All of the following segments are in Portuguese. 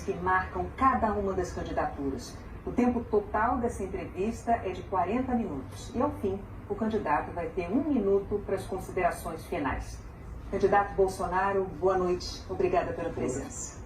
que marcam cada uma das candidaturas. O tempo total dessa entrevista é de 40 minutos. E, ao fim, o candidato vai ter 1 minuto para as considerações finais. Candidato Bolsonaro, boa noite. Obrigada pela presença.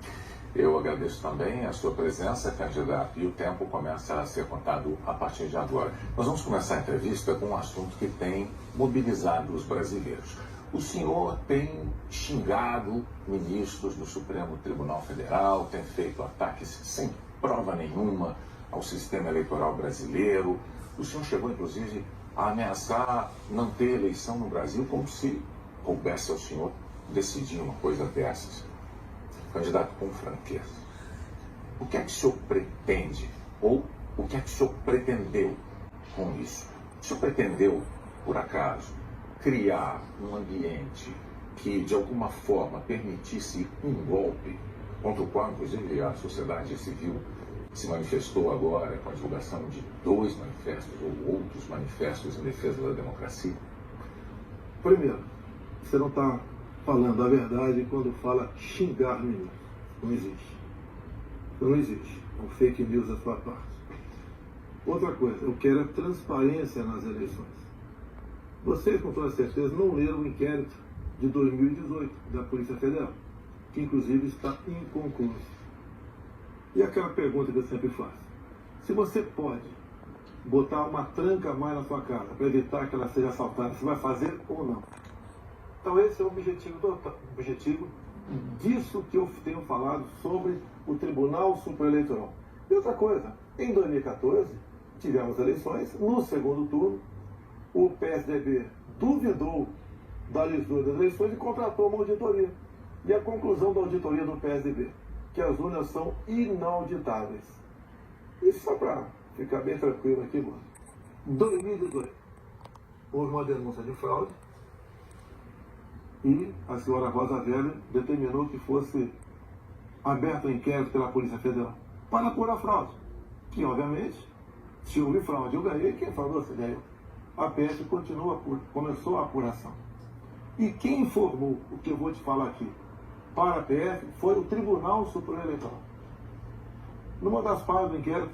Eu agradeço também a sua presença, candidato, e o tempo começa a ser contado a partir de agora. Nós vamos começar a entrevista com um assunto que tem mobilizado os brasileiros. O senhor tem xingado ministros do Supremo Tribunal Federal, tem feito ataques sem prova nenhuma ao sistema eleitoral brasileiro. O senhor chegou, inclusive, a ameaçar não ter eleição no Brasil, como se coubesse ao senhor decidir uma coisa dessas. Candidato, com franqueza, o que é que o senhor pretende, ou o que é que o senhor pretendeu com isso? O senhor pretendeu, por acaso, criar um ambiente que, de alguma forma, permitisse um golpe, contra o qual, inclusive, a sociedade civil se manifestou agora com a divulgação de 2 manifestos ou outros manifestos em defesa da democracia? Primeiro, você não está falando a verdade quando fala xingar ministro. Não existe. Não existe. É um fake news da sua parte. Outra coisa, eu quero transparência nas eleições. Vocês, com toda certeza, não leram o inquérito de 2018 da Polícia Federal, que inclusive está inconcluso. E aquela pergunta que eu sempre faço: se você pode botar uma tranca a mais na sua casa para evitar que ela seja assaltada, você vai fazer ou não? Então esse é o objetivo disso que eu tenho falado sobre o Tribunal Superior Eleitoral. E outra coisa, em 2014 tivemos eleições, no segundo turno o PSDB duvidou da lisura das eleições e contratou uma auditoria. E a conclusão da auditoria do PSDB, que as urnas são inauditáveis. E só para ficar bem tranquilo aqui, mano, 2018 houve uma denúncia de fraude, e a senhora Rosa Weber determinou que fosse aberto um inquérito pela Polícia Federal para apurar a fraude. Que, obviamente, se houve fraude, eu ganhei, quem falou se ganhou. A PF começou a apuração. E quem informou o que eu vou te falar aqui para a PF foi o Tribunal Superior Eleitoral. Numa das partes do inquérito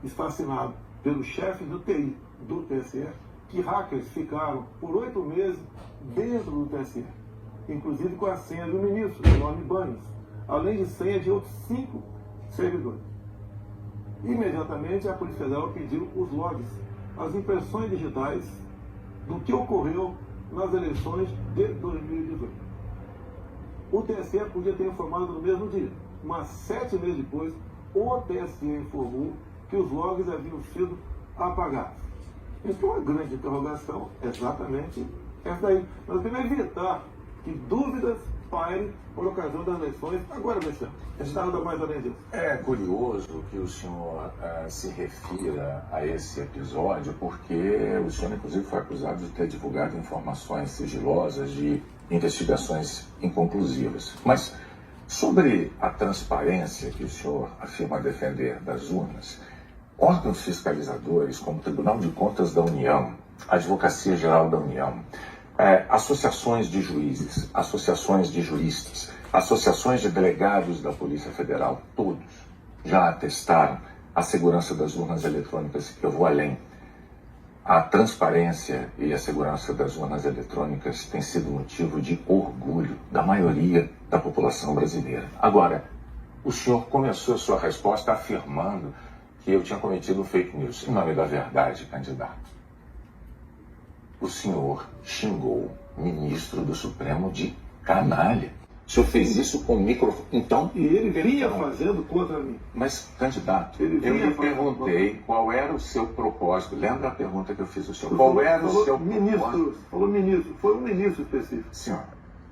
está assinado pelo chefe do TI do TSE que hackers ficaram por 8 meses dentro do TSE, inclusive com a senha do ministro, o nome Banes, além de senha de outros 5 servidores. Imediatamente a Polícia Federal pediu os logs, as impressões digitais do que ocorreu nas eleições de 2018. O TSE podia ter informado no mesmo dia, mas 7 meses depois, o TSE informou que os logs haviam sido apagados. Então a grande interrogação é exatamente essa daí. Nós temos que evitar que dúvidas pairem por ocasião das eleições. Agora, Alexandre, está nada mais além disso. É curioso que o senhor se refira a esse episódio, porque o senhor, inclusive, foi acusado de ter divulgado informações sigilosas de investigações inconclusivas. Mas sobre a transparência que o senhor afirma defender das urnas, órgãos fiscalizadores como o Tribunal de Contas da União, a Advocacia Geral da União, associações de juízes, associações de juristas, associações de delegados da Polícia Federal, todos já atestaram a segurança das urnas eletrônicas. Eu vou além. A transparência e a segurança das urnas eletrônicas tem sido motivo de orgulho da maioria da população brasileira. Agora, o senhor começou a sua resposta afirmando que eu tinha cometido fake news. Em nome da verdade, candidato, o senhor xingou o ministro do Supremo de canalha. O senhor fez isso com o microfone. Então, e ele vinha fazendo contra mim. Mas, candidato, eu lhe perguntei qual era o seu propósito. Lembra a pergunta que eu fiz ao senhor? Qual era o seu propósito? Falou ministro, foi um ministro específico. Senhor.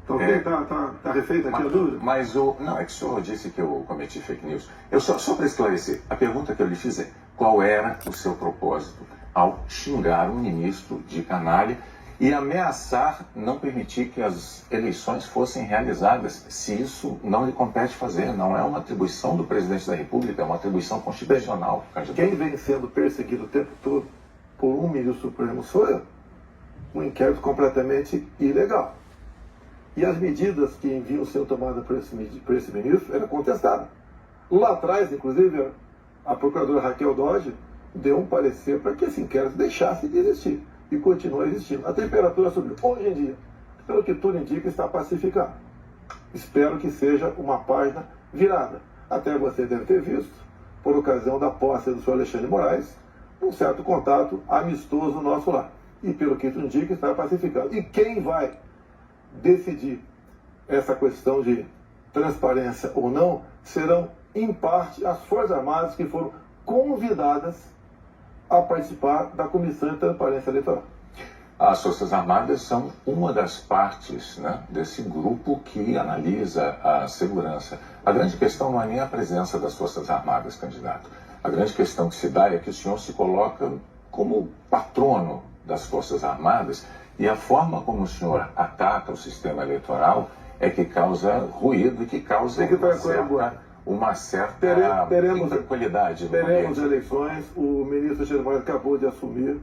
Então, tá refeita aqui a dúvida? Mas não, é que o senhor disse que eu cometi fake news. Só para esclarecer, a pergunta que eu lhe fiz é: qual era o seu propósito ao xingar um ministro de canalha e ameaçar não permitir que as eleições fossem realizadas, se isso não lhe compete fazer? Não é uma atribuição do presidente da República, é uma atribuição constitucional. Quem vem sendo perseguido o tempo todo por um ministro supremo sou eu. Um inquérito completamente ilegal. E as medidas que vinham sendo tomadas por esse ministro eram contestadas. Lá atrás, inclusive, a procuradora Raquel Dodge deu um parecer para que esse inquérito deixasse de existir e continua existindo. A temperatura subiu. Hoje em dia, pelo que tudo indica, está pacificado. Espero que seja uma página virada. Até você deve ter visto, por ocasião da posse do senhor Alexandre de Moraes, um certo contato amistoso nosso lá. E pelo que tudo indica, está pacificado. E quem vai decidir essa questão de transparência ou não serão, em parte, as Forças Armadas que foram convidadas a participar da Comissão de Transparência Eleitoral. As Forças Armadas são uma das partes, né, desse grupo que analisa a segurança. A grande questão não é nem a presença das Forças Armadas, candidato. A grande questão que se dá é que o senhor se coloca como patrono das Forças Armadas e a forma como o senhor ataca o sistema eleitoral é que causa ruído e que causa uma certa intranquilidade. Teremos eleições, o ministro Alexandre de Moraes acabou de assumir.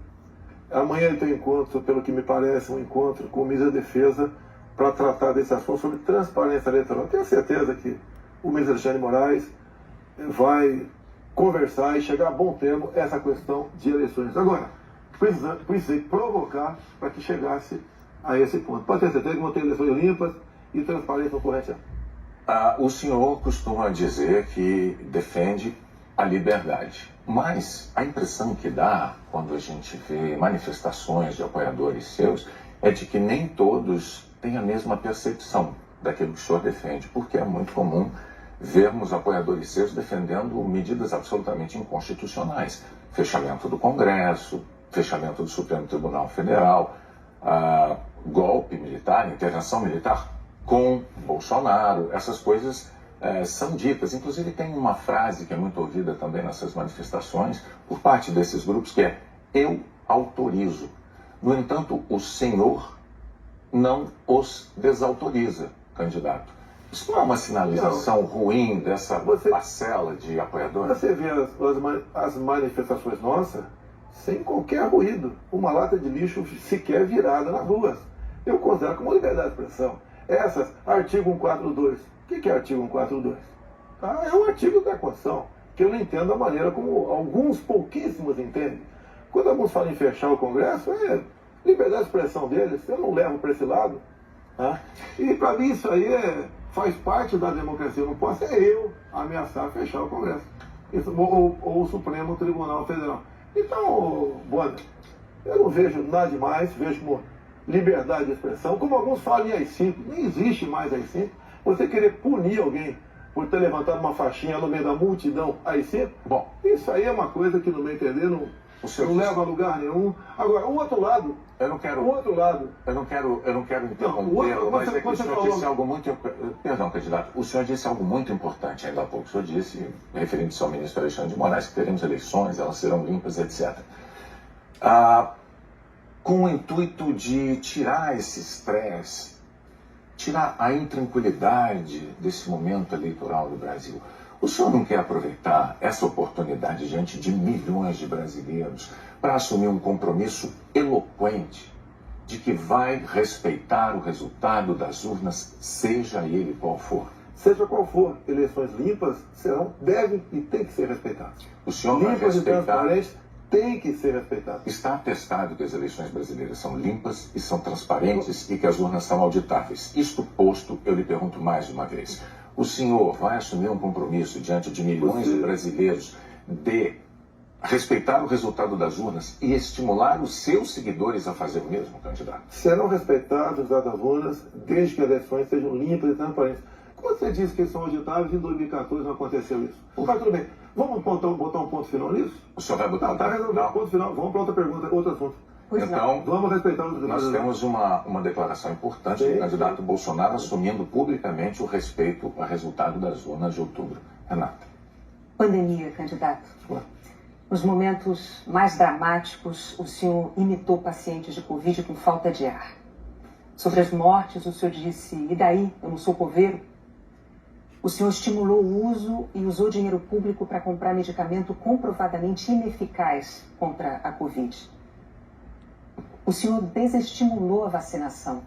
Amanhã ele tem um encontro, pelo que me parece, um encontro com o ministro da Defesa para tratar desse assunto sobre transparência eleitoral. Tenho certeza que o ministro Alexandre de Moraes vai conversar e chegar a bom termo essa questão de eleições. Agora, precisei provocar para que chegasse a esse ponto. Pode ter certeza que vão ter eleições limpas e transparência concorrente. O senhor costuma dizer que defende a liberdade, mas a impressão que dá quando a gente vê manifestações de apoiadores seus é de que nem todos têm a mesma percepção daquilo que o senhor defende, porque é muito comum vermos apoiadores seus defendendo medidas absolutamente inconstitucionais, fechamento do Congresso, fechamento do Supremo Tribunal Federal, golpe militar, intervenção militar com Bolsonaro, essas coisas são ditas. Inclusive tem uma frase que é muito ouvida também nessas manifestações por parte desses grupos que é: eu autorizo. No entanto, o senhor não os desautoriza, candidato. Isso não é uma sinalização ruim dessa parcela de apoiadores? Você vê as manifestações nossas sem qualquer ruído, uma lata de lixo sequer virada nas ruas. Eu considero como liberdade de expressão. Essas, artigo 142. O que é artigo 142? É um artigo da Constituição, que eu não entendo a maneira como alguns pouquíssimos entendem. Quando alguns falam em fechar o Congresso, é liberdade de expressão deles, eu não levo para esse lado. Tá? E para mim isso aí faz parte da democracia. Eu não posso eu ameaçar fechar o Congresso. Isso, ou o Supremo Tribunal Federal. Então, Bonner, eu não vejo nada demais, vejo como liberdade de expressão, como alguns falam em AI-5, nem existe mais AI-5. Você querer punir alguém por ter levantado uma faixinha no meio da multidão AI-5, bom, isso aí é uma coisa que, no meu entender, não leva a lugar nenhum. Agora, o outro lado... Eu não quero interromper, mas é que o senhor disse algo muito... Perdão, candidato. O senhor disse algo muito importante ainda há pouco. O senhor disse, referindo-se ao ministro Alexandre de Moraes, que teremos eleições, elas serão limpas, etc. Com o intuito de tirar esse estresse, tirar a intranquilidade desse momento eleitoral do Brasil. O senhor não quer aproveitar essa oportunidade diante de milhões de brasileiros para assumir um compromisso eloquente de que vai respeitar o resultado das urnas, seja ele qual for? Seja qual for, eleições limpas devem e têm que ser respeitadas. O senhor vai respeitar... Limpas e transparentes tem que ser respeitado. Está atestado que as eleições brasileiras são limpas e são transparentes e que as urnas são auditáveis. Isto posto, eu lhe pergunto mais uma vez. O senhor vai assumir um compromisso diante de milhões de brasileiros de respeitar o resultado das urnas e estimular os seus seguidores a fazer o mesmo, candidato? Serão respeitados os resultados das urnas desde que as eleições sejam limpas e transparentes. Quando você diz que são auditáveis, em 2014 não aconteceu isso. Mas tudo bem. Vamos botar um ponto final nisso? O senhor vai botar um ponto final. Vamos para outra pergunta, outro assunto. Então, vamos respeitar os resultados. Nós temos uma declaração importante do candidato Bolsonaro assumindo publicamente o respeito ao resultado das urnas de outubro. Renata. Pandemia, candidato. Nos momentos mais dramáticos, o senhor imitou pacientes de Covid com falta de ar. Sobre as mortes, o senhor disse: e daí? Eu não sou coveiro? O senhor estimulou o uso e usou dinheiro público para comprar medicamento comprovadamente ineficaz contra a Covid. O senhor desestimulou a vacinação.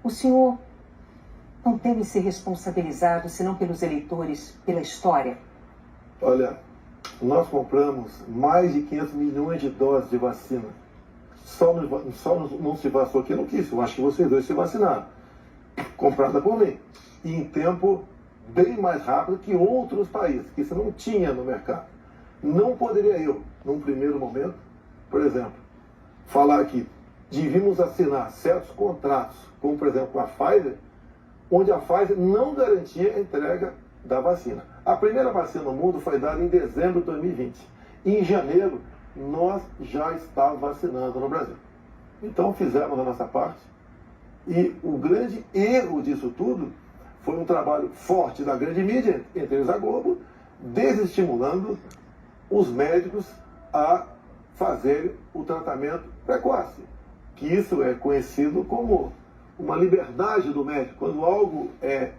O senhor não temem ser responsabilizados, senão pelos eleitores, pela história? Olha, nós compramos mais de 500 milhões de doses de vacina. Só não se vacinou quem não quis. Eu acho que vocês dois se vacinaram. Comprada por mim. E em tempo bem mais rápido que outros países, que isso não tinha no mercado. Não poderia eu, num primeiro momento, por exemplo, falar que devíamos assinar certos contratos, como por exemplo com a Pfizer, onde a Pfizer não garantia a entrega da vacina. A primeira vacina no mundo foi dada em dezembro de 2020. E em janeiro, nós já estávamos vacinando no Brasil. Então fizemos a nossa parte. E o grande erro disso tudo foi um trabalho forte da grande mídia, entre eles a Globo, desestimulando os médicos a fazer o tratamento precoce. Que isso é conhecido como uma liberdade do médico. Quando algo é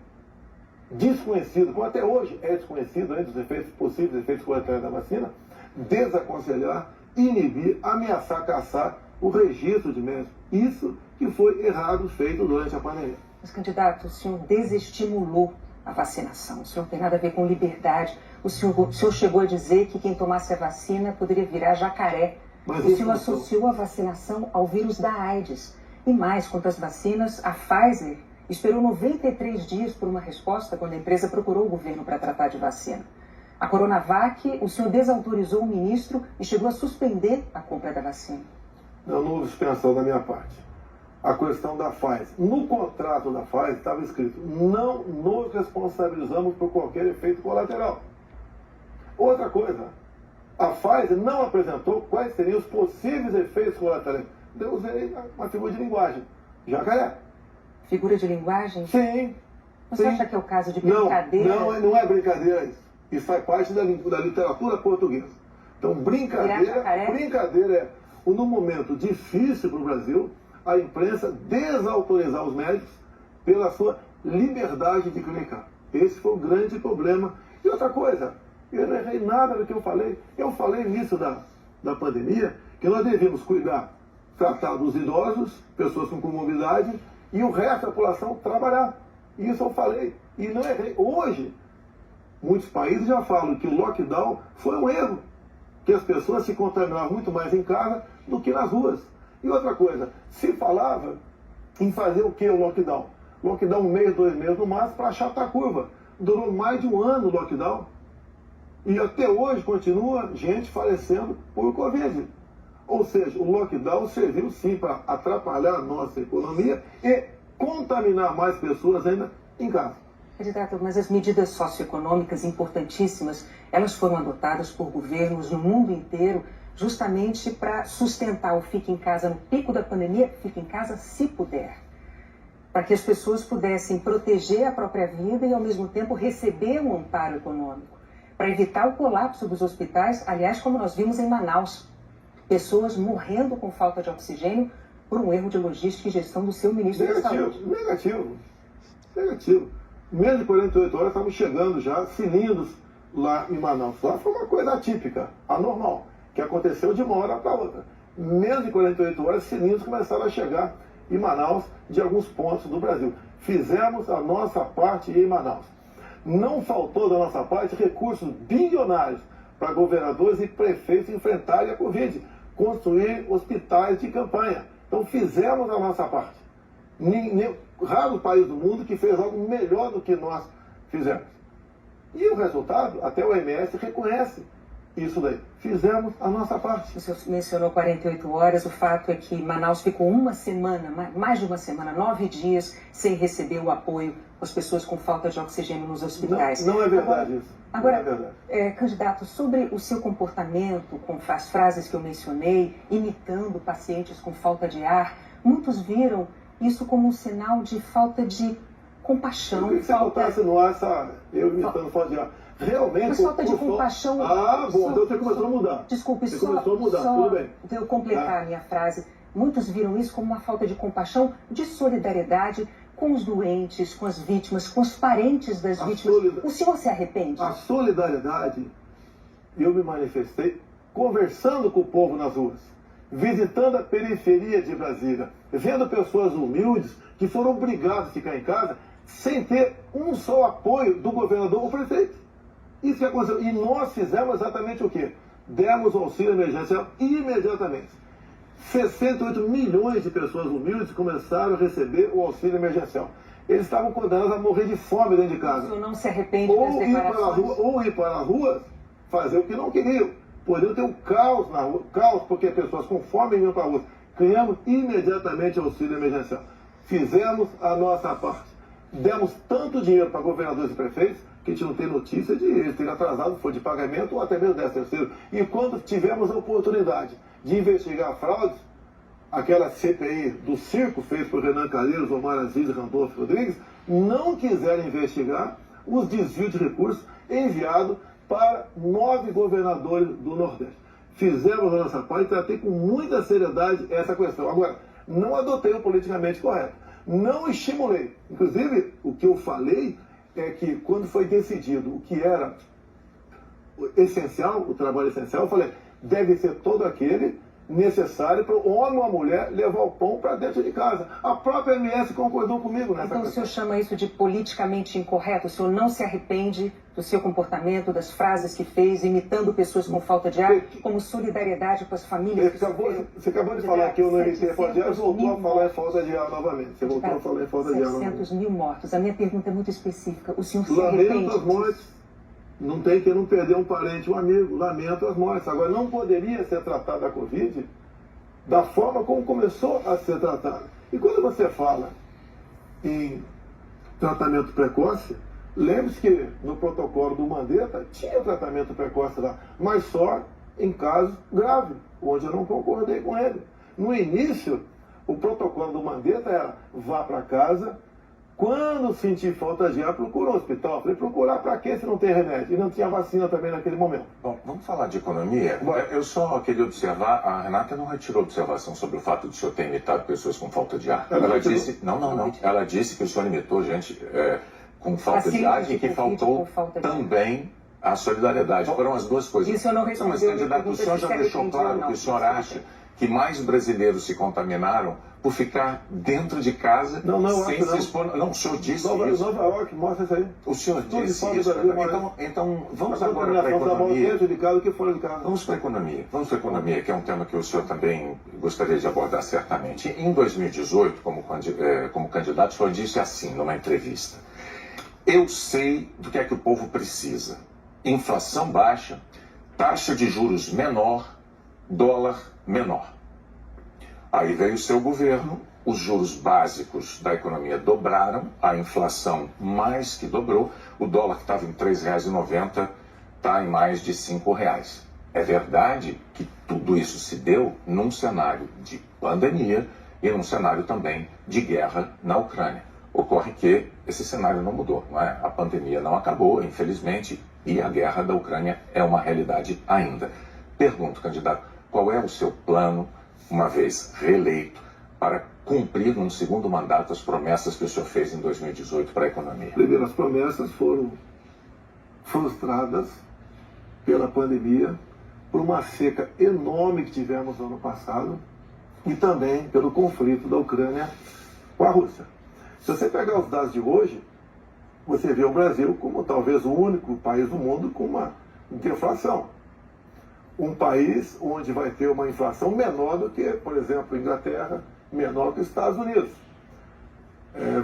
desconhecido, como até hoje é desconhecido, dos efeitos possíveis, efeitos colaterais da vacina, desaconselhar, inibir, ameaçar, caçar o registro de médicos. Isso que foi errado feito durante a pandemia. Mas, candidato, o senhor desestimulou a vacinação. O senhor não tem nada a ver com liberdade. O senhor chegou a dizer que quem tomasse a vacina poderia virar jacaré. Mas o senhor associou a vacinação ao vírus da AIDS. E mais, quanto às vacinas, a Pfizer esperou 93 dias por uma resposta quando a empresa procurou o governo para tratar de vacina. A Coronavac, o senhor desautorizou o ministro e chegou a suspender a compra da vacina. Não houve suspensão da minha parte. A questão da Pfizer. No contrato da Pfizer estava escrito: não nos responsabilizamos por qualquer efeito colateral. Outra coisa, a Pfizer não apresentou quais seriam os possíveis efeitos colaterais. Eu usei uma figura de linguagem. Jacaré. Figura de linguagem? Sim. Você acha que é o caso de brincadeira? Não é brincadeira isso. Isso faz parte da literatura portuguesa. Então, brincadeira é, no momento difícil para o Brasil, a imprensa desautorizar os médicos pela sua liberdade de clinicar. Esse foi o grande problema. E outra coisa, eu não errei nada do que eu falei. Eu falei nisso da pandemia, que nós devíamos cuidar, tratar dos idosos, pessoas com comorbidade, e o resto da população trabalhar. Isso eu falei. E não errei. Hoje, muitos países já falam que o lockdown foi um erro, que as pessoas se contaminavam muito mais em casa do que nas ruas. E outra coisa, se falava em fazer o que o lockdown? Lockdown 1 mês, 2 meses no máximo para achatar a curva. Durou mais de um ano o lockdown. E até hoje continua gente falecendo por Covid. Ou seja, o lockdown serviu sim para atrapalhar a nossa economia e contaminar mais pessoas ainda em casa. Candidato, mas as medidas socioeconômicas importantíssimas, elas foram adotadas por governos no mundo inteiro justamente para sustentar o fique em casa no pico da pandemia, fique em casa se puder. Para que as pessoas pudessem proteger a própria vida e ao mesmo tempo receber um amparo econômico. Para evitar o colapso dos hospitais, aliás, como nós vimos em Manaus. Pessoas morrendo com falta de oxigênio por um erro de logística e gestão do seu ministro da Saúde. Negativo. Menos de 48 horas estavam chegando já cilindros lá em Manaus. Lá foi uma coisa atípica, anormal, que aconteceu de uma hora para outra. Menos de 48 horas, cilindros começaram a chegar em Manaus de alguns pontos do Brasil. Fizemos a nossa parte em Manaus. Não faltou da nossa parte recursos bilionários para governadores e prefeitos enfrentarem a Covid, construir hospitais de campanha. Então fizemos a nossa parte. Raro país do mundo que fez algo melhor do que nós fizemos. E o resultado, até o OMS reconhece isso daí. Fizemos a nossa parte. O senhor mencionou 48 horas, o fato é que Manaus ficou uma semana, mais de uma semana, 9 dias, sem receber o apoio das pessoas com falta de oxigênio nos hospitais. Não é verdade isso. Agora, não é verdade. Candidato, sobre o seu comportamento, com as frases que eu mencionei, imitando pacientes com falta de ar, muitos viram isso como um sinal de falta de compaixão. Eu queria que você botasse no ar eu imitando falta de ar. Realmente. Mas falta de compaixão. Bom, então você começou a mudar. Desculpe, você começou a mudar, só tudo bem. De eu completar a minha frase. Muitos viram isso como uma falta de compaixão, de solidariedade com os doentes, com as vítimas, com os parentes das vítimas. O senhor se arrepende? A solidariedade, eu me manifestei conversando com o povo nas ruas, visitando a periferia de Brasília, vendo pessoas humildes que foram obrigadas a ficar em casa sem ter um só apoio do governador ou prefeito. Isso que aconteceu. E nós fizemos exatamente o quê? Demos o auxílio emergencial imediatamente. 68 milhões de pessoas humildes começaram a receber o auxílio emergencial. Eles estavam condenados a morrer de fome dentro de casa. Isso não se arrepende das declarações? Ou ir para a rua, fazer o que não queriam. Poderiam ter um caos na rua, caos porque pessoas com fome iam para a rua. Criamos imediatamente o auxílio emergencial. Fizemos a nossa parte. Demos tanto dinheiro para governadores e prefeitos que a gente não tem notícia de eles terem atrasado, foi de pagamento ou até mesmo 13º. E quando tivemos a oportunidade de investigar fraudes, aquela CPI do circo feita por Renan Calheiros, Omar Aziz e Randolfo Rodrigues, não quiseram investigar os desvios de recursos enviados para 9 governadores do Nordeste. Fizemos a nossa parte e tratei com muita seriedade essa questão. Agora, não adotei o politicamente correto. Não estimulei. Inclusive, o que eu falei é que quando foi decidido o que era essencial, o trabalho essencial, eu falei, deve ser todo aquele necessário para o homem ou a mulher levar o pão para dentro de casa. A própria MS concordou comigo nessa Então questão. o senhor chama isso de politicamente incorreto? O senhor não se arrepende do seu comportamento, das frases que fez, imitando pessoas com falta de ar, como solidariedade com as famílias? Você acabou de falar que eu não imitei a falta de ar, voltou a falar em falta de ar novamente. Você voltou a falar em falta de ar novamente. 700 mil mortos. A minha pergunta é muito específica. O senhor se arrepende? Lamento as mortes. Não tem que não perder um parente, um amigo. Lamento as mortes. Agora, não poderia ser tratada a Covid da forma como começou a ser tratada. E quando você fala em tratamento precoce, lembre-se que no protocolo do Mandetta tinha tratamento precoce lá, mas só em casos graves, onde eu não concordei com ele. No início, o protocolo do Mandetta era vá para casa, quando sentir falta de ar, procura um hospital. Eu falei, procurar para quê se não tem remédio? E não tinha vacina também naquele momento. Bom, vamos falar de economia? Eu só queria observar, a Renata não retirou observação sobre o fato de o senhor ter imitado pessoas com falta de ar. Ela disse, não. Ela disse que o senhor imitou gente com falta de ar e que faltou também a solidariedade. Foram as duas coisas. Isso eu não respondi. Mas, candidato, o senhor já deixou claro que o senhor acha que mais brasileiros se contaminaram por ficar dentro de casa sem se expor. Não, o senhor disse isso. Nova York, mostra isso aí. O senhor disse isso. Então vamos agora para a economia. Dentro de casa do que fora de casa. Vamos para a economia. Vamos para a economia, que é um tema que o senhor também gostaria de abordar certamente. Em 2018, como candidato, o senhor disse assim, numa entrevista: eu sei do que é que o povo precisa. Inflação baixa, taxa de juros menor, dólar menor. Aí veio o seu governo, os juros básicos da economia dobraram, a inflação mais que dobrou, o dólar que estava em R$ 3,90 está em mais de R$ 5,00. É verdade que tudo isso se deu num cenário de pandemia e num cenário também de guerra na Ucrânia. Ocorre que esse cenário não mudou, não é? A pandemia não acabou, infelizmente, e a guerra da Ucrânia é uma realidade ainda. Pergunto, candidato, qual é o seu plano, uma vez reeleito, para cumprir num segundo mandato as promessas que o senhor fez em 2018 para a economia? Primeiro, as promessas foram frustradas pela pandemia, por uma seca enorme que tivemos no ano passado e também pelo conflito da Ucrânia com a Rússia. Se você pegar os dados de hoje, você vê o Brasil como talvez o único país do mundo com uma deflação. Um país onde vai ter uma inflação menor do que, por exemplo, a Inglaterra, menor que os Estados Unidos.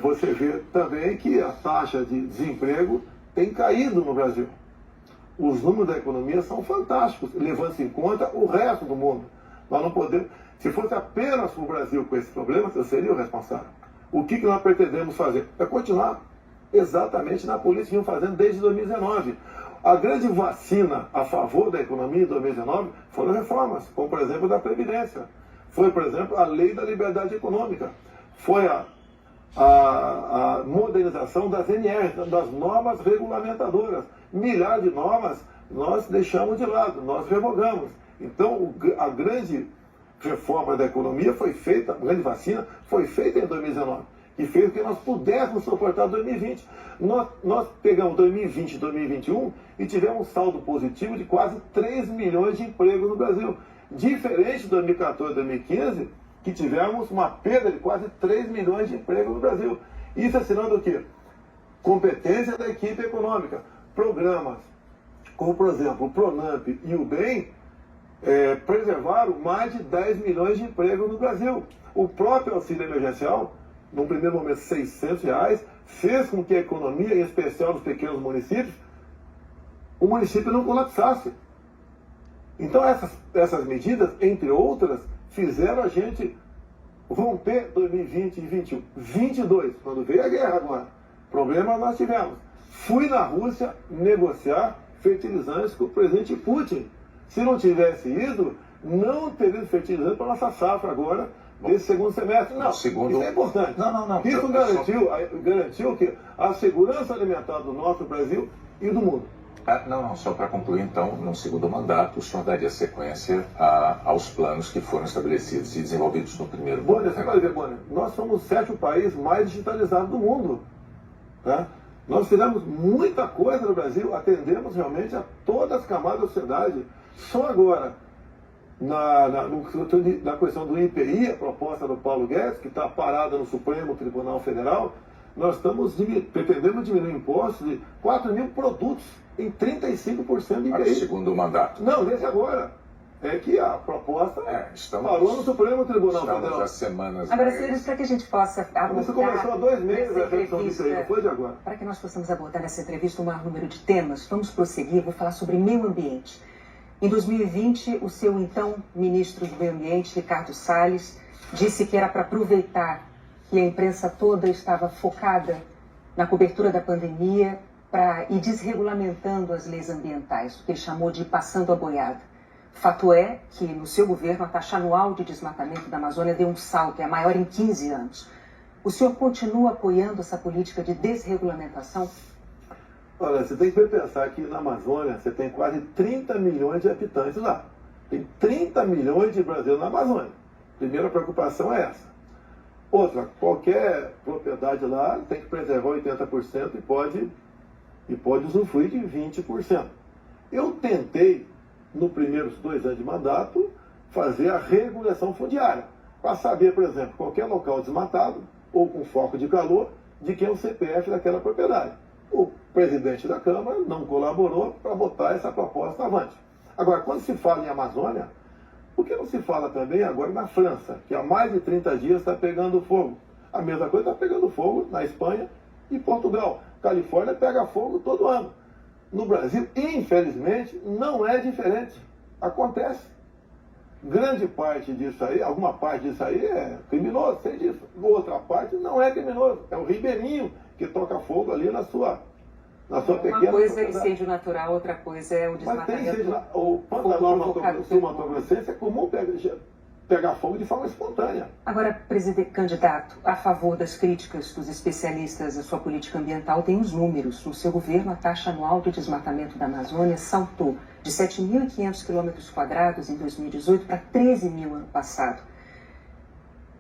Você vê também que a taxa de desemprego tem caído no Brasil. Os números da economia são fantásticos, levando-se em conta o resto do mundo. Nós não podemos, se fosse apenas o Brasil com esse problema, eu seria o responsável. O que nós pretendemos fazer? É continuar exatamente na política que estamos fazendo desde 2019. A grande vacina a favor da economia em 2019 foram reformas, como por exemplo da Previdência. Foi, por exemplo, a Lei da Liberdade Econômica. Foi a modernização das NR, das normas regulamentadoras. Milhares de normas nós deixamos de lado, nós revogamos. Então, a grande reforma da economia foi feita, a grande vacina foi feita em 2019. E fez com que nós pudéssemos suportar 2020. Nós pegamos 2020 e 2021 e tivemos um saldo positivo de quase 3 milhões de empregos no Brasil. Diferente de 2014 e 2015, que tivemos uma perda de quase 3 milhões de empregos no Brasil. Isso é sinal do quê? competência da equipe econômica. Programas como, por exemplo, o Pronamp e o BEM preservaram mais de 10 milhões de empregos no Brasil. O próprio auxílio emergencial, no primeiro momento R$600, fez com que a economia, em especial nos pequenos municípios, o município não colapsasse. Então essas medidas, entre outras, fizeram a gente romper 2020 e 2021. 22, quando veio a guerra agora, problemas nós tivemos. Fui na Rússia negociar fertilizantes com o presidente Putin. Se não tivesse ido, não teria fertilizante para nossa safra agora, nesse segundo semestre. Não, isso é importante. Não. Isso garantiu que a segurança alimentar do nosso Brasil e do mundo. Só para concluir, então, no segundo mandato, o senhor daria sequência aos planos que foram estabelecidos e desenvolvidos no primeiro mandato. Você vai ver, Bonner, nós somos o 7º país mais digitalizado do mundo. Tá? Nós fizemos muita coisa no Brasil, atendemos realmente a todas as camadas da sociedade. Só agora, na questão do IPI, a proposta do Paulo Guedes, que está parada no Supremo Tribunal Federal, nós pretendemos diminuir impostos de 4 mil produtos em 35% de IPI. Para o segundo mandato. Não, nesse agora. É que a proposta parou no Supremo Tribunal Federal. Há semanas. Agora, senhores, para que a gente possa abordar... Isso começou há 2 meses a redução disso aí, não foi de agora. Para que nós possamos abordar nessa entrevista um maior número de temas, vamos prosseguir, vou falar sobre meio ambiente. Em 2020, o seu então ministro do Meio Ambiente, Ricardo Salles, disse que era para aproveitar que a imprensa toda estava focada na cobertura da pandemia para ir desregulamentando as leis ambientais, o que ele chamou de passando a boiada. Fato é que, no seu governo, a taxa anual de desmatamento da Amazônia deu um salto, é a maior em 15 anos. O senhor continua apoiando essa política de desregulamentação? Olha, você tem que pensar que na Amazônia você tem quase 30 milhões de habitantes lá. Tem 30 milhões de brasileiros na Amazônia. Primeira preocupação é essa. Outra, qualquer propriedade lá tem que preservar 80% e pode usufruir de 20%. Eu tentei, nos primeiros 2 anos de mandato, fazer a regulação fundiária, para saber, por exemplo, qualquer local desmatado ou com foco de calor, de quem é o CPF daquela propriedade. O presidente da Câmara não colaborou para botar essa proposta avante. Agora, quando se fala em Amazônia, por que não se fala também agora na França, que há mais de 30 dias está pegando fogo? A mesma coisa está pegando fogo na Espanha e Portugal. Califórnia pega fogo todo ano. No Brasil, infelizmente, não é diferente. Acontece. Grande parte disso aí, alguma parte disso aí é criminoso, sei disso. Outra parte não é criminoso. É o ribeirinho que toca fogo ali na sua pequena... Uma coisa é incêndio natural, outra coisa é o desmatamento. Mas tem incêndio... O Pantanal Sul-Mato-Grossense é comum pegar fogo de forma espontânea. Agora, presidente candidato, a favor das críticas dos especialistas à sua política ambiental, tem os números. No seu governo, a taxa anual de desmatamento da Amazônia saltou de 7.500 km² em 2018 para 13.000 ano passado.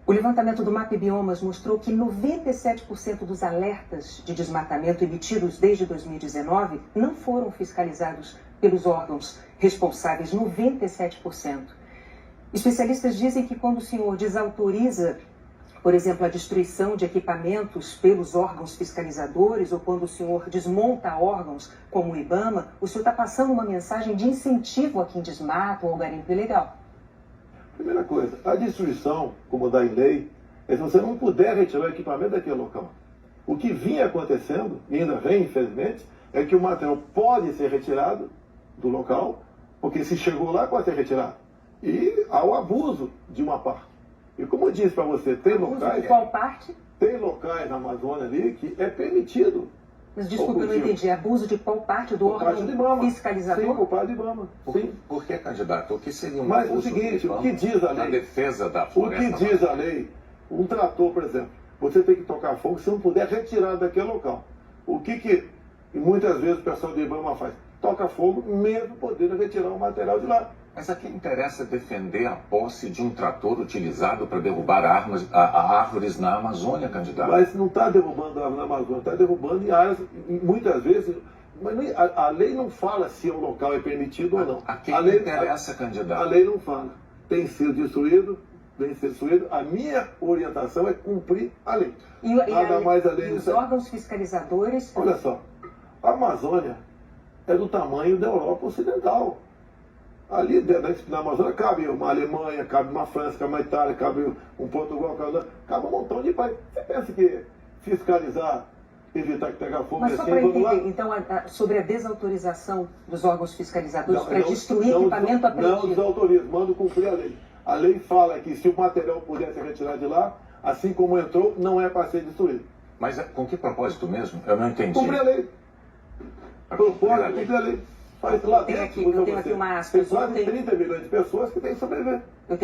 O levantamento do MAP Biomas mostrou que 97% dos alertas de desmatamento emitidos desde 2019 não foram fiscalizados pelos órgãos responsáveis, 97%. Especialistas dizem que quando o senhor desautoriza, por exemplo, a destruição de equipamentos pelos órgãos fiscalizadores, ou quando o senhor desmonta órgãos como o IBAMA, o senhor está passando uma mensagem de incentivo a quem desmata ou garimpo ilegal. Primeira coisa, a destruição, como dá em lei, é se você não puder retirar o equipamento daquele local. O que vinha acontecendo, e ainda vem, infelizmente, é que o material pode ser retirado do local, porque se chegou lá, pode ser retirado. E há o abuso de uma parte. E como eu disse para você, tem locais... De qual parte? Tem locais na Amazônia ali que é permitido. Mas desculpe, eu não entendi. Abuso de qual parte do órgão fiscalizador? Sim, por parte do IBAMA. Sim. Por que, candidato? O que seria um Mas o seguinte, o que diz a lei? Na defesa da floresta. O que diz a lei? Um trator, por exemplo, você tem que tocar fogo se não puder retirar daquele local. O que muitas vezes o pessoal do IBAMA faz? Toca fogo mesmo podendo retirar o material de lá. Mas a quem interessa defender a posse de um trator utilizado para derrubar árvores na Amazônia, candidato? Mas não está derrubando árvore na Amazônia, está derrubando em áreas, muitas vezes... Mas a lei não fala se o local é permitido ou não. A quem interessa, candidato? A lei não fala. Tem sido destruído, vem ser destruído, a minha orientação é cumprir a lei. Nada mais além disso. Os órgãos fiscalizadores... Olha só, a Amazônia é do tamanho da Europa Ocidental. Ali dentro da Amazônia cabe uma Alemanha, cabe uma França, cabe uma Itália, cabe um Portugal, cabe um montão de países. Você pensa que fiscalizar, evitar que pegue fogo... Mas só para entender, então, sobre a desautorização dos órgãos fiscalizadores para destruir equipamento apreendido... Não desautoriza, mando cumprir a lei. A lei fala que se o material puder ser retirado de lá, assim como entrou, não é para ser destruído. Mas com que propósito mesmo? Eu não entendi. Cumprir a lei. Propósito, cumprir a lei. Faz lá dentro, eu tenho aqui uma aspa. Tem quase 30 milhões de pessoas que têm que sobreviver. Eu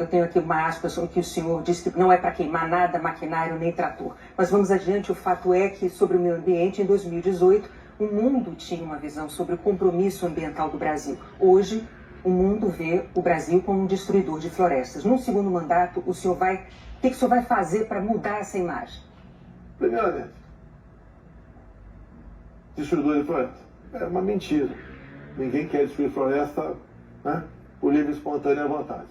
tenho aqui uma aspa que o senhor disse que não é para queimar nada, maquinário nem trator. Mas vamos adiante, o fato é que sobre o meio ambiente, em 2018, o mundo tinha uma visão sobre o compromisso ambiental do Brasil. Hoje, o mundo vê o Brasil como um destruidor de florestas. Num segundo mandato, o que o senhor vai fazer para mudar essa imagem? Primeiramente, destruidor de florestas. É uma mentira. Ninguém quer destruir floresta, né, por livre e espontânea vontade.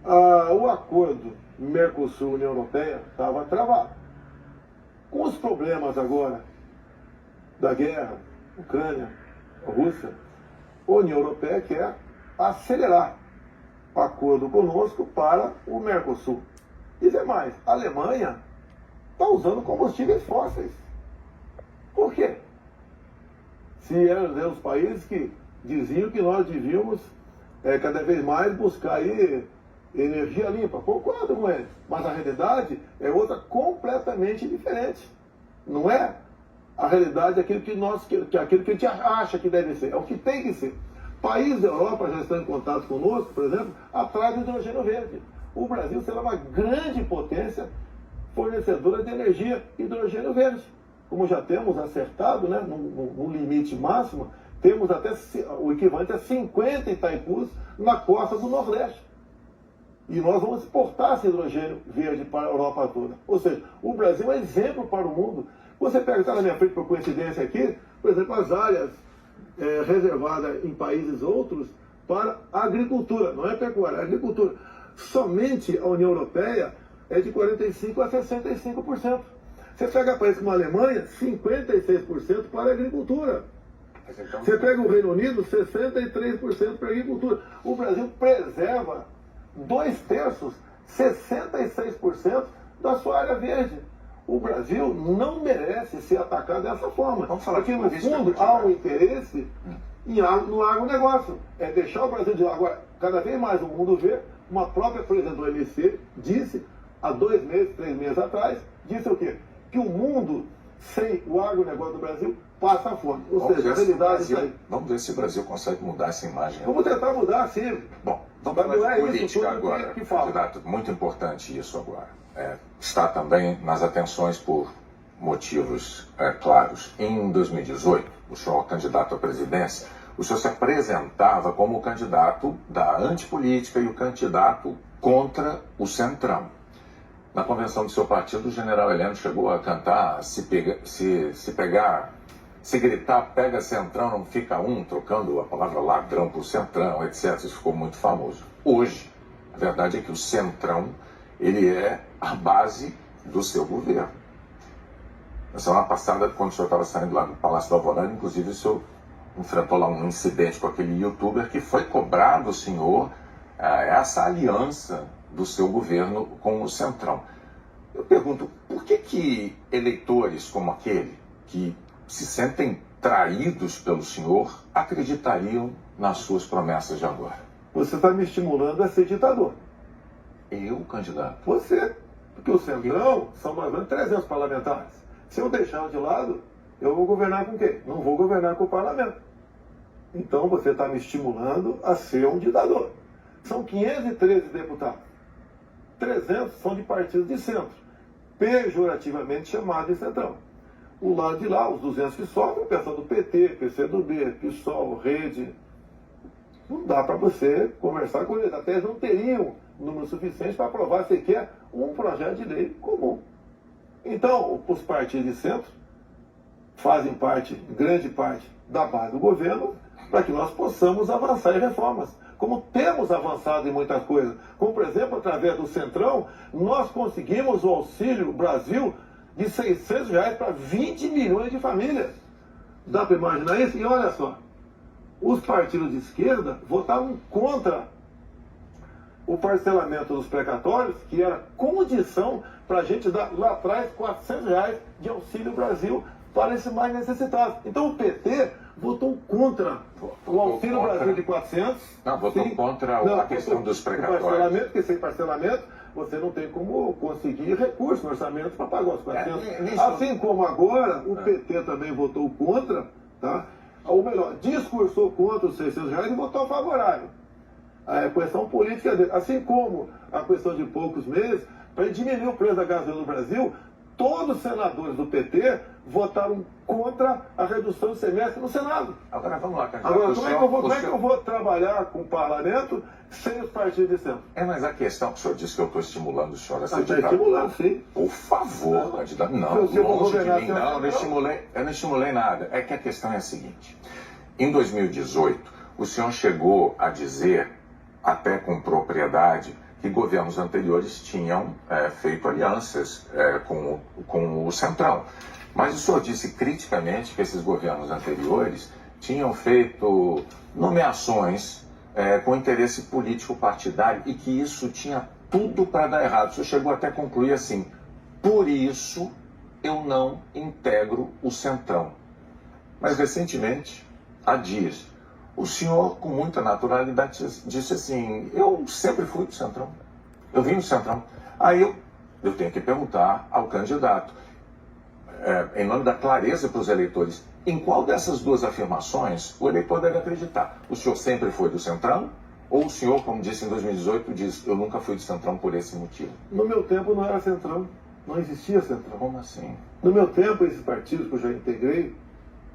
O acordo Mercosul-União Europeia estava travado. Com os problemas agora da guerra, Ucrânia, Rússia, a União Europeia quer acelerar o acordo conosco para o Mercosul. Dizer mais, a Alemanha está usando combustíveis fósseis. Por quê? Se eram os países que diziam que nós devíamos cada vez mais buscar aí energia limpa. Concordo com eles, mas a realidade é outra completamente diferente. Não é a realidade aquilo que aquilo que a gente acha que deve ser, é o que tem que ser. Países da Europa já estão em contato conosco, por exemplo, atrás do hidrogênio verde. O Brasil será uma grande potência fornecedora de energia hidrogênio verde. Como já temos acertado, né, no limite máximo, temos até o equivalente a 50 Itaipus na costa do Nordeste. E nós vamos exportar esse hidrogênio verde para a Europa toda. Ou seja, o Brasil é exemplo para o mundo. Você pega, está na minha frente por coincidência aqui, por exemplo, as áreas reservadas em países outros para a agricultura, não é pecuária, é agricultura. Somente a União Europeia é de 45% a 65%. Você pega países como a Alemanha, 56% para a agricultura. Você pega o Reino Unido, 63% para a agricultura. O Brasil preserva 2/3, 66% da sua área verde. O Brasil não merece ser atacado dessa forma. Porque, no fundo, há um interesse no agronegócio. É deixar o Brasil de lado. Agora, cada vez mais o mundo vê, uma própria presidente do OMC disse, há 2 meses, 3 meses atrás, disse o quê? Que o mundo sem o agronegócio do Brasil passa fome. Ou seja, a realidade é isso aí. Vamos ver se o Brasil consegue mudar essa imagem. Vamos tentar mudar, sim. Bom, vamos falar de política agora, candidato. Muito importante isso agora. Está também nas atenções por motivos claros. Em 2018, o senhor candidato à presidência, o senhor se apresentava como o candidato da antipolítica e o candidato contra o Centrão. Na convenção do seu partido, o general Heleno chegou a cantar se gritar, pega Centrão, não fica um, trocando a palavra ladrão por Centrão, etc. Isso ficou muito famoso. Hoje, a verdade é que o Centrão, ele é a base do seu governo. Na semana passada, quando o senhor estava saindo lá do Palácio da Alvorada, inclusive o senhor enfrentou lá um incidente com aquele youtuber que foi cobrar do senhor essa aliança do seu governo com o Centrão. Eu pergunto, por que eleitores como aquele, que se sentem traídos pelo senhor, acreditariam nas suas promessas de agora? Você está me estimulando a ser ditador. Eu, candidato? Você, porque o Centrão são mais ou menos 300 parlamentares. Se eu deixar de lado, eu vou governar com quem? Não vou governar com o parlamento. Então você está me estimulando a ser um ditador. São 513 deputados. 300 são de partidos de centro, pejorativamente chamados de Centrão. O lado de lá, os 200 que sobram, o pessoal do PT, PCdoB, PSOL, Rede. Não dá para você conversar com eles. Até eles não teriam número suficiente para aprovar sequer um projeto de lei comum. Então, os partidos de centro fazem parte, grande parte, da base do governo, para que nós possamos avançar em reformas. Como temos avançado em muitas coisas. Como, por exemplo, através do Centrão, nós conseguimos o Auxílio Brasil de R$600 para 20 milhões de famílias. Dá para imaginar isso? E olha só, os partidos de esquerda votaram contra o parcelamento dos precatórios, que era condição para a gente dar lá atrás R$400 de Auxílio Brasil para esses mais necessitados. Então o PT votou contra o Auxílio Brasil de 400. Não, votou contra a questão dos precatórios. Parcelamento, porque sem parcelamento você não tem como conseguir recurso no orçamento para pagar os 400. Assim como agora o PT também votou contra, tá? Ou melhor, discursou contra os R$600 e votou favorável. A questão política dele. Assim como a questão de poucos meses, para diminuir o preço da gasolina no Brasil, todos os senadores do PT votaram contra a redução do semestre no Senado. Agora vamos lá, candidato. Agora, como é que eu vou trabalhar com o parlamento sem os partidos de centro? Mas a questão, o senhor disse que eu estou estimulando o senhor a ser Está estimulando, sim. Por favor, candidato. Não, longe de mim, não, eu não estimulei nada. É que a questão é a seguinte. Em 2018, o senhor chegou a dizer, até com propriedade, que governos anteriores tinham feito alianças com o Centrão. Mas o senhor disse criticamente que esses governos anteriores tinham feito nomeações com interesse político partidário e que isso tinha tudo para dar errado. O senhor chegou até a concluir assim: por isso eu não integro o Centrão. Mas recentemente, há dias, o senhor, com muita naturalidade, disse assim: eu sempre fui do Centrão, eu vim do Centrão. Aí eu tenho que perguntar ao candidato, em nome da clareza para os eleitores, em qual dessas duas afirmações o eleitor deve acreditar? O senhor sempre foi do Centrão? Ou o senhor, como disse em 2018, diz: eu nunca fui do Centrão por esse motivo? No meu tempo não era Centrão, não existia Centrão. Como assim? No meu tempo, esses partidos que eu já integrei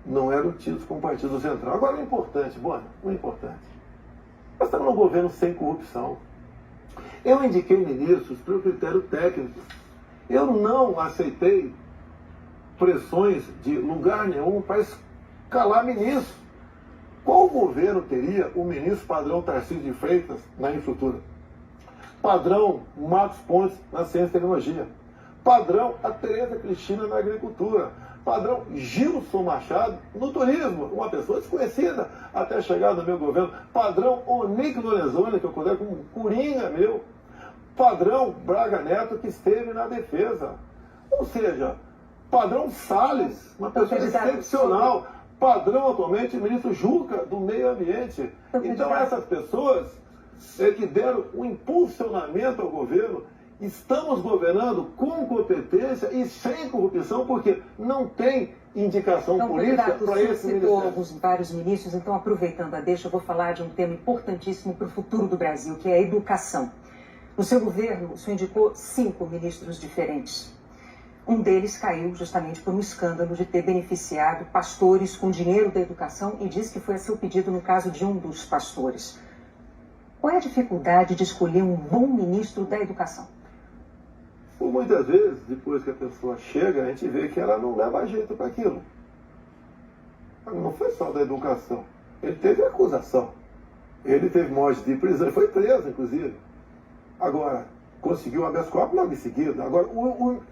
não eram tidos como partido central. Agora, o importante, o importante, nós estamos num governo sem corrupção. Eu indiquei ministros pelo critério técnico. Eu não aceitei pressões de lugar nenhum para escalar ministro. Qual governo teria o ministro padrão Tarcísio de Freitas na infraestrutura? Padrão Marcos Pontes na ciência e tecnologia? Padrão a Tereza Cristina na agricultura? Padrão Gilson Machado no turismo, uma pessoa desconhecida até chegar no meu governo. Padrão Onick Lorenzoni, que eu considero como um coringa meu. Padrão Braga Neto, que esteve na defesa. Ou seja, padrão Salles, uma pessoa excepcional. Padrão atualmente, o ministro Juca, do Meio Ambiente. Então essas pessoas que deram um impulsionamento ao governo. Estamos governando com competência e sem corrupção, porque não tem indicação política para esse ministério. Vários ministros, então, aproveitando a deixa, eu vou falar de um tema importantíssimo para o futuro do Brasil, que é a educação. No seu governo, o senhor indicou 5 ministros diferentes. Um deles caiu justamente por um escândalo de ter beneficiado pastores com dinheiro da educação e diz que foi a seu pedido no caso de um dos pastores. Qual é a dificuldade de escolher um bom ministro da educação? Por muitas vezes, depois que a pessoa chega, a gente vê que ela não leva jeito para aquilo. Não foi só da educação. Ele teve acusação. Ele teve morte de prisão. Ele foi preso, inclusive. Agora, conseguiu o habeas corpus logo em seguida. Agora,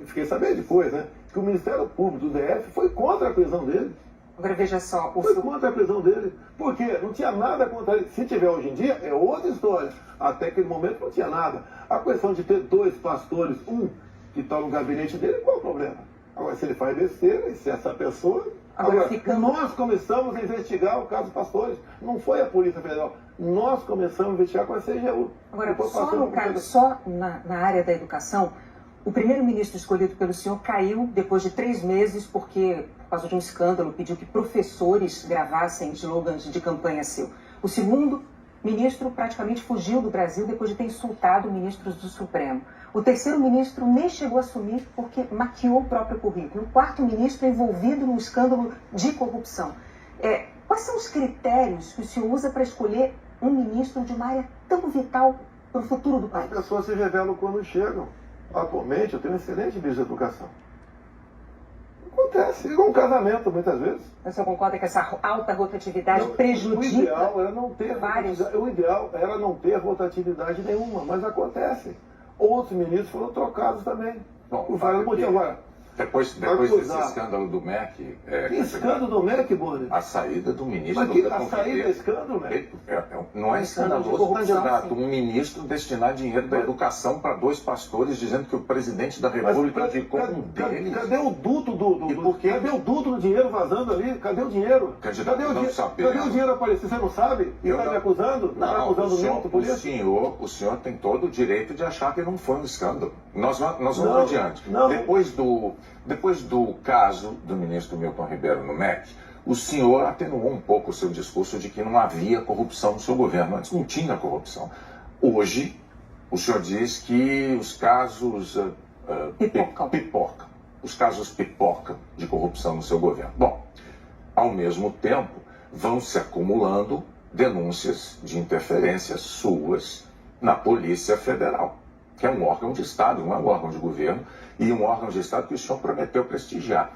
fiquei sabendo depois, né? Que o Ministério Público do DF foi contra a prisão dele. Agora veja só... Foi contra a prisão dele. Por quê? Não tinha nada contra ele. Se tiver hoje em dia, é outra história. Até aquele momento não tinha nada. A questão de ter 2 pastores, um que está no gabinete dele, qual é o problema? Agora, se ele faz besteira, e se essa pessoa... Agora, nós começamos a investigar o caso dos pastores. Não foi a Polícia Federal. Nós começamos a investigar com a CGU. Agora, só na área da educação, o primeiro-ministro escolhido pelo senhor caiu depois de 3 meses porque, por causa de um escândalo, pediu que professores gravassem slogans de campanha seu. O segundo ministro praticamente fugiu do Brasil depois de ter insultado ministros do Supremo. O terceiro ministro nem chegou a assumir porque maquiou o próprio currículo. O quarto ministro é envolvido num escândalo de corrupção. Quais são os critérios que o senhor usa para escolher um ministro de uma área tão vital para o futuro do país? As pessoas se revelam quando chegam. Atualmente, eu tenho um excelente ministro da Educação. Acontece, igual um casamento, muitas vezes. Mas você concorda que essa alta rotatividade prejudica? O ideal era não ter vários? O ideal era não ter rotatividade nenhuma, mas acontece. Outros ministros foram trocados também. Bom, Por vários motivos. Agora, depois desse escândalo do MEC... que escândalo do MEC, Boni? A saída do ministro... Mas que a saída é escândalo, MEC? Não é escandaloso, candidato. Um ministro destinar dinheiro da educação para 2 pastores dizendo que o presidente da República indicou um deles. Cadê o duto cadê o duto do dinheiro vazando ali? Cadê o dinheiro? Candidato, Cadê não o dinheiro aparecido? Você não sabe? E está me acusando? Está acusando o ministro por isso? O senhor tem todo o direito de achar que não foi um escândalo. Nós vamos adiante. Não. Depois do caso do ministro Milton Ribeiro no MEC, o senhor atenuou um pouco o seu discurso de que não havia corrupção no seu governo. Antes não tinha corrupção. Hoje, o senhor diz que os casos pipocam. Os casos pipocam de corrupção no seu governo. Bom, ao mesmo tempo, vão se acumulando denúncias de interferências suas na Polícia Federal, que é um órgão de Estado, não é um órgão de governo, e um órgão de Estado que o senhor prometeu prestigiar.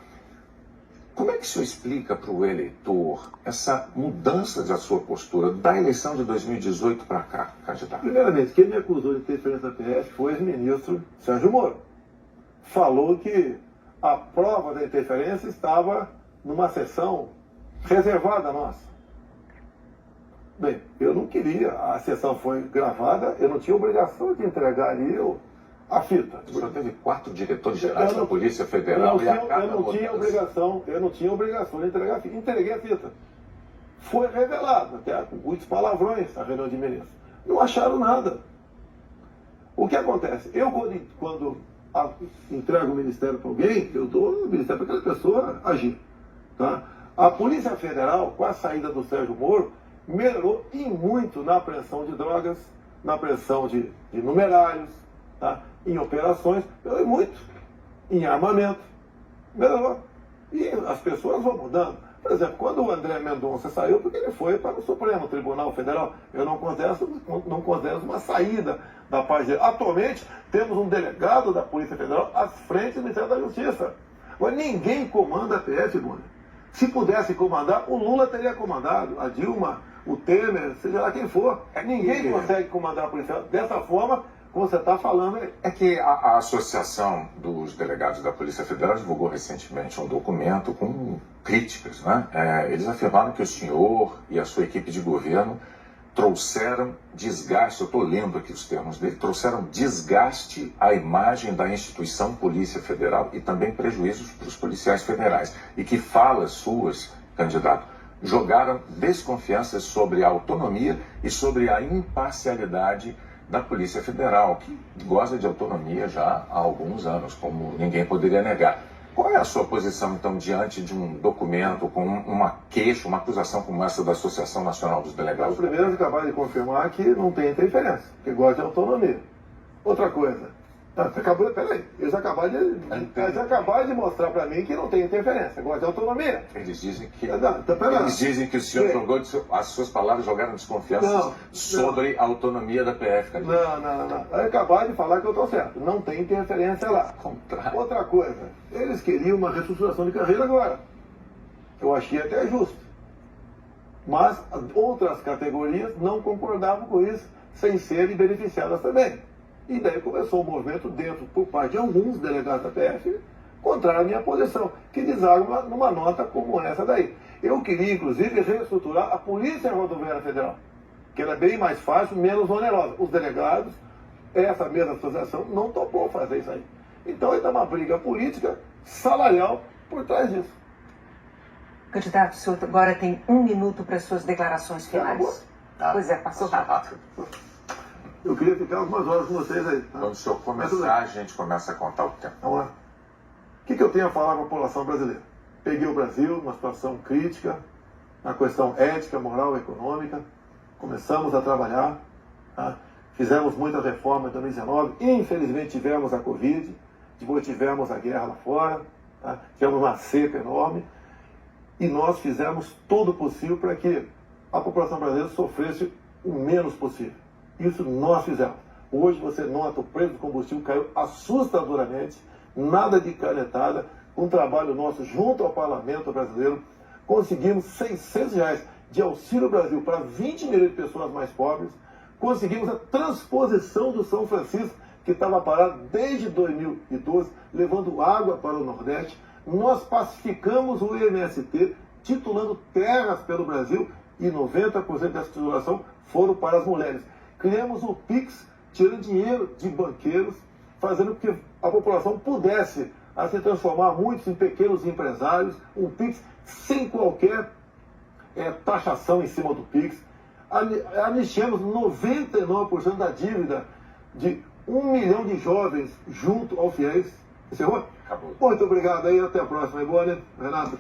Como é que o senhor explica para o eleitor essa mudança da sua postura da eleição de 2018 para cá, candidato? Primeiramente, quem me acusou de interferência da PF foi o ex-ministro Sérgio Moro. Falou que a prova da interferência estava numa sessão reservada nossa. Bem, eu não queria, a sessão foi gravada, eu não tinha obrigação de entregar ali a fita. O senhor teve 4 diretores gerais da Polícia Federal e a cada eu não tinha obrigação de entregar a fita. Entreguei a fita. Foi revelado, até com muitos palavrões, a reunião de ministros. Não acharam nada. O que acontece? Eu, quando entrego o ministério para alguém, eu dou o ministério para aquela pessoa agir. Tá? A Polícia Federal, com a saída do Sérgio Moro, melhorou e muito na apreensão de drogas, na apreensão de numerários, tá? Em operações, melhorou muito. Em armamento, melhorou. E as pessoas vão mudando. Por exemplo, quando o André Mendonça saiu, porque ele foi para o Supremo Tribunal Federal, eu não considero uma saída da paz dele. Atualmente, temos um delegado da Polícia Federal à frente do Ministério da Justiça. Agora, ninguém comanda a PF, Boni. Se pudesse comandar, o Lula teria comandado, a Dilma, o Temer, seja lá quem for. Ninguém consegue comandar a polícia dessa forma, como você está falando aí. É que a Associação dos Delegados da Polícia Federal divulgou recentemente um documento com críticas, né? Eles afirmaram que o senhor e a sua equipe de governo trouxeram desgaste, eu estou lendo aqui os termos dele, trouxeram desgaste à imagem da instituição Polícia Federal e também prejuízos para os policiais federais. E que falas suas, candidato, jogaram desconfianças sobre a autonomia e sobre a imparcialidade da Polícia Federal, que goza de autonomia já há alguns anos, como ninguém poderia negar. Qual é a sua posição, então, diante de um documento com uma queixa, uma acusação como essa da Associação Nacional dos Delegados? Primeiro, eu acabei de confirmar que não tem interferência, que gosta de autonomia. Outra coisa, peraí, eles acabaram de mostrar para mim que não tem interferência, gosta de autonomia. Eles dizem que o senhor jogou, as suas palavras jogaram desconfiança sobre a autonomia da PF. Não. Acabaram de falar que eu estou certo, não tem interferência lá. Contrário. Outra coisa, eles queriam uma reestruturação de carreira agora. Eu achei até justo. Mas outras categorias não concordavam com isso, sem serem beneficiadas também. E daí começou um movimento por parte de alguns delegados da PF, contrário à minha posição, que deságua numa nota como essa daí. Eu queria, inclusive, reestruturar a Polícia Rodoviária Federal, que era bem mais fácil, menos onerosa. Os delegados, essa mesma associação, não topou fazer isso aí. Então, ainda uma briga política, salarial, por trás disso. Candidato, o senhor agora tem 1 minuto para as suas declarações finais. Pois é, passou rápido. Eu queria ficar algumas horas com vocês aí. Tá? Quando o senhor começar, a gente começa a contar o tempo. Vamos lá. O que eu tenho a falar com a população brasileira? Peguei o Brasil numa situação crítica, na questão ética, moral e econômica. Começamos a trabalhar. Tá? Fizemos muitas reformas em 2019. Infelizmente tivemos a Covid. Depois tivemos a guerra lá fora. Tá? Tivemos uma seca enorme. E nós fizemos todo o possível para que a população brasileira sofresse o menos possível. Isso nós fizemos. Hoje você nota o preço do combustível caiu assustadoramente, nada de canetada, um trabalho nosso junto ao Parlamento brasileiro, conseguimos R$600 de Auxílio Brasil para 20 milhões de pessoas mais pobres, conseguimos a transposição do São Francisco, que estava parado desde 2012, levando água para o Nordeste. Nós pacificamos o IMST, titulando terras pelo Brasil, e 90% dessa titulação foram para as mulheres. Criamos o PIX, tirando dinheiro de banqueiros, fazendo com que a população pudesse se transformar muitos em pequenos empresários, um PIX sem qualquer taxação em cima do PIX. Anistiamos 99% da dívida de 1 milhão de jovens junto ao FIES. Encerrou? Acabou. Muito obrigado aí, até a próxima. Renato.